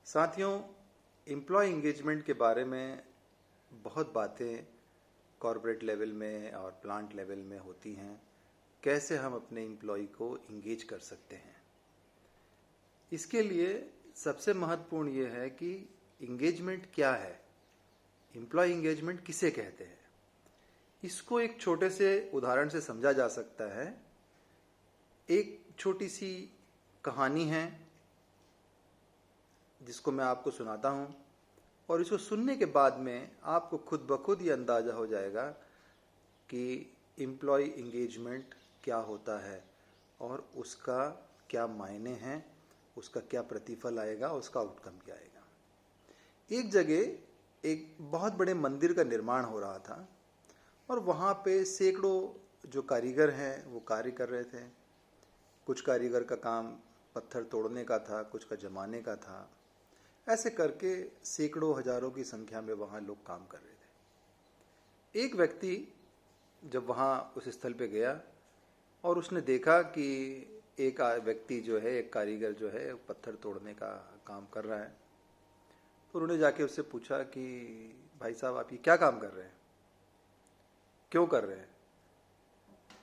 साथियों, employ engagement के बारे में बहुत बातें कॉर्पोरेट लेवल में और प्लांट लेवल में होती हैं। कैसे हम अपने एम्प्लॉय को इंगेज कर सकते हैं, इसके लिए सबसे महत्वपूर्ण ये है कि इंगेजमेंट क्या है, एम्प्लॉय इंगेजमेंट किसे कहते हैं। इसको एक छोटे से उदाहरण से समझा जा सकता है। एक छोटी सी कहानी है जिसको मैं आपको सुनाता हूँ, और इसको सुनने के बाद में आपको खुद ब खुद ये अंदाज़ा हो जाएगा कि एम्प्लॉय इंगेजमेंट क्या होता है और उसका क्या मायने हैं, उसका क्या प्रतिफल आएगा, उसका आउटकम क्या आएगा। एक जगह एक बहुत बड़े मंदिर का निर्माण हो रहा था और वहाँ पे सैकड़ों जो कारीगर हैं वो कार्य कर रहे थे। कुछ कारीगर का काम पत्थर तोड़ने का था, कुछ का जमाने का था। ऐसे करके सैकड़ों हजारों की संख्या में वहाँ लोग काम कर रहे थे। एक व्यक्ति जब वहाँ उस स्थल पे गया और उसने देखा कि एक व्यक्ति जो है, एक कारीगर जो है पत्थर तोड़ने का काम कर रहा है, तो उन्होंने जाके उससे पूछा कि भाई साहब, आप ये क्या काम कर रहे हैं, क्यों कर रहे हैं?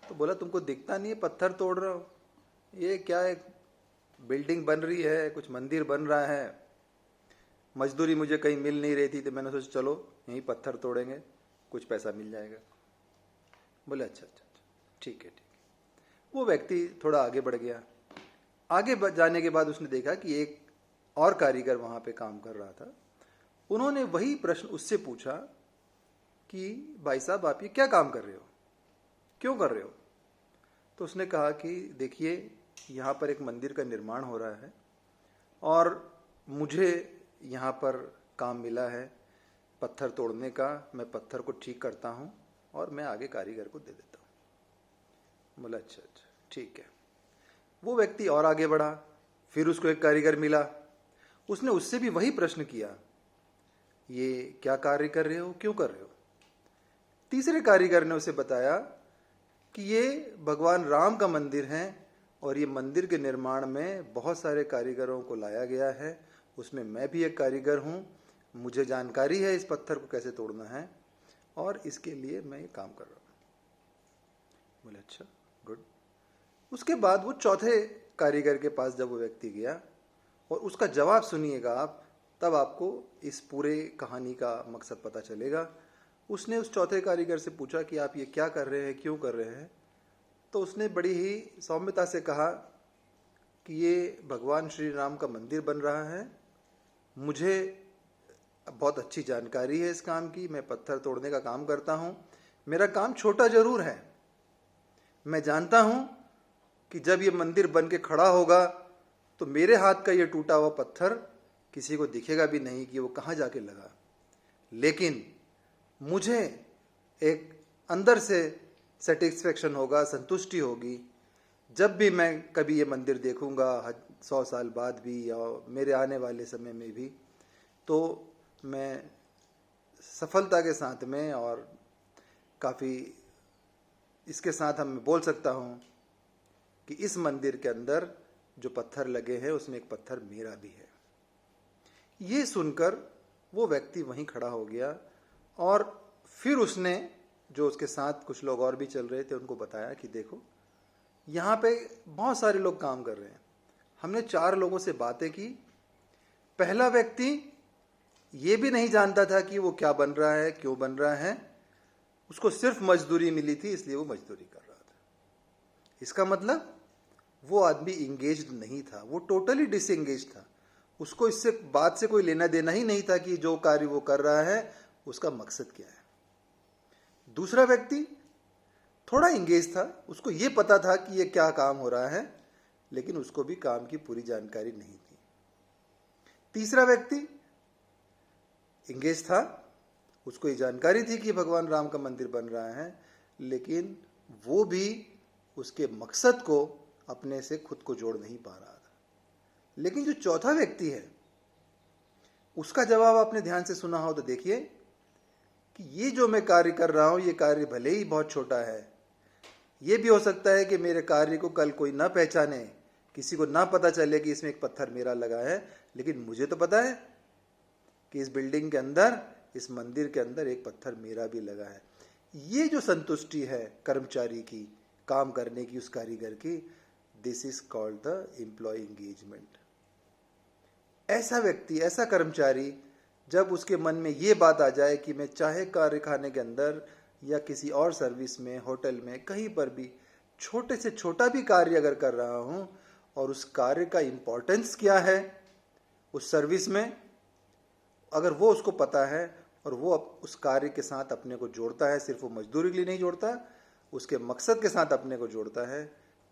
तो बोला, तुमको दिखता नहीं है पत्थर तोड़ रहा हो? ये क्या है, बिल्डिंग बन रही है, कुछ मंदिर बन रहा है। मजदूरी मुझे कहीं मिल नहीं रही थी तो मैंने सोचा चलो यहीं पत्थर तोड़ेंगे, कुछ पैसा मिल जाएगा। बोले अच्छा अच्छा अच्छा, ठीक है ठीक है। वो व्यक्ति थोड़ा आगे बढ़ गया। आगे जाने के बाद उसने देखा कि एक और कारीगर वहाँ पे काम कर रहा था। उन्होंने वही प्रश्न उससे पूछा कि भाई साहब, आप ये क्या काम कर रहे हो, क्यों कर रहे हो? तो उसने कहा कि देखिए, यहाँ पर एक मंदिर का निर्माण हो रहा है और मुझे यहाँ पर काम मिला है पत्थर तोड़ने का। मैं पत्थर को ठीक करता हूँ और मैं आगे कारीगर को दे देता हूँ। बोला अच्छा अच्छा ठीक है। वो व्यक्ति और आगे बढ़ा, फिर उसको एक कारीगर मिला। उसने उससे भी वही प्रश्न किया, ये क्या कार्य कर रहे हो, क्यों कर रहे हो? तीसरे कारीगर ने उसे बताया कि ये भगवान राम का मंदिर है और ये मंदिर के निर्माण में बहुत सारे कारीगरों को लाया गया है, उसमें मैं भी एक कारीगर हूँ, मुझे जानकारी है इस पत्थर को कैसे तोड़ना है और इसके लिए मैं ये काम कर रहा हूँ। बोले अच्छा गुड। उसके बाद वो चौथे कारीगर के पास जब वो व्यक्ति गया, और उसका जवाब सुनिएगा आप, तब आपको इस पूरे कहानी का मकसद पता चलेगा। उसने उस चौथे कारीगर से पूछा कि आप ये क्या कर रहे हैं, क्यों कर रहे हैं? तो उसने बड़ी ही सौम्यता से कहा कि ये भगवान श्री राम का मंदिर बन रहा है, मुझे बहुत अच्छी जानकारी है इस काम की, मैं पत्थर तोड़ने का काम करता हूँ। मेरा काम छोटा जरूर है, मैं जानता हूँ कि जब ये मंदिर बन के खड़ा होगा तो मेरे हाथ का ये टूटा हुआ पत्थर किसी को दिखेगा भी नहीं कि वो कहाँ जाके लगा, लेकिन मुझे एक अंदर से सेटिस्फेक्शन होगा, संतुष्टि होगी, जब भी मैं कभी ये मंदिर देखूंगा 100 साल बाद भी या मेरे आने वाले समय में भी, तो मैं सफलता के साथ में और काफ़ी इसके साथ हम बोल सकता हूँ कि इस मंदिर के अंदर जो पत्थर लगे हैं उसमें एक पत्थर मेरा भी है। ये सुनकर वो व्यक्ति वहीं खड़ा हो गया और फिर उसने, जो उसके साथ कुछ लोग और भी चल रहे थे, उनको बताया कि देखो, यहाँ पे बहुत सारे लोग काम कर रहे हैं। हमने 4 लोगों से बातें की। पहला व्यक्ति ये भी नहीं जानता था कि वो क्या बन रहा है, क्यों बन रहा है, उसको सिर्फ मजदूरी मिली थी इसलिए वो मजदूरी कर रहा था। इसका मतलब वो आदमी इंगेज्ड नहीं था, वो टोटली डिसएंगेज था। उसको इससे बात से कोई लेना देना ही नहीं था कि जो कार्य वो कर रहा है उसका मकसद क्या है। दूसरा व्यक्ति थोड़ा इंगेज था, उसको ये पता था कि ये क्या काम हो रहा है, लेकिन उसको भी काम की पूरी जानकारी नहीं थी। तीसरा व्यक्ति इंगेज था, उसको ये जानकारी थी कि भगवान राम का मंदिर बन रहा है, लेकिन वो भी उसके मकसद को अपने से खुद को जोड़ नहीं पा रहा था। लेकिन जो चौथा व्यक्ति है, उसका जवाब आपने ध्यान से सुना हो तो देखिए कि ये जो मैं कार्य कर रहा हूं, ये कार्य भले ही बहुत छोटा है, ये भी हो सकता है कि मेरे कार्य को कल कोई ना पहचाने, किसी को ना पता चले कि इसमें एक पत्थर मेरा लगा है, लेकिन मुझे तो पता है कि इस बिल्डिंग के अंदर, इस मंदिर के अंदर एक पत्थर मेरा भी लगा है। ये जो संतुष्टि है कर्मचारी की, काम करने की, उस कारीगर की, this is called the employ engagement. ऐसा व्यक्ति, ऐसा कर्मचारी, जब उसके मन में ये बात आ जाए कि मैं चाहे कारखाने के अंदर या किसी और सर्विस में, होटल में, कहीं पर भी छोटे से छोटा भी कार्य अगर कर रहा हूं और उस कार्य का इंपॉर्टेंस क्या है उस सर्विस में, अगर वो उसको पता है और वो उस कार्य के साथ अपने को जोड़ता है, सिर्फ वो मजदूरी के लिए नहीं जोड़ता, उसके मकसद के साथ अपने को जोड़ता है,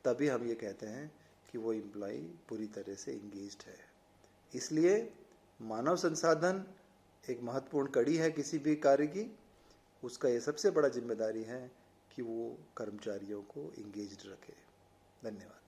तभी हम ये कहते हैं कि वो एम्प्लॉय पूरी तरह से इंगेज्ड है। इसलिए मानव संसाधन एक महत्वपूर्ण कड़ी है किसी भी कार्य की। उसका ये सबसे बड़ा जिम्मेदारी है कि वो कर्मचारियों को इंगेज्ड रखे। धन्यवाद।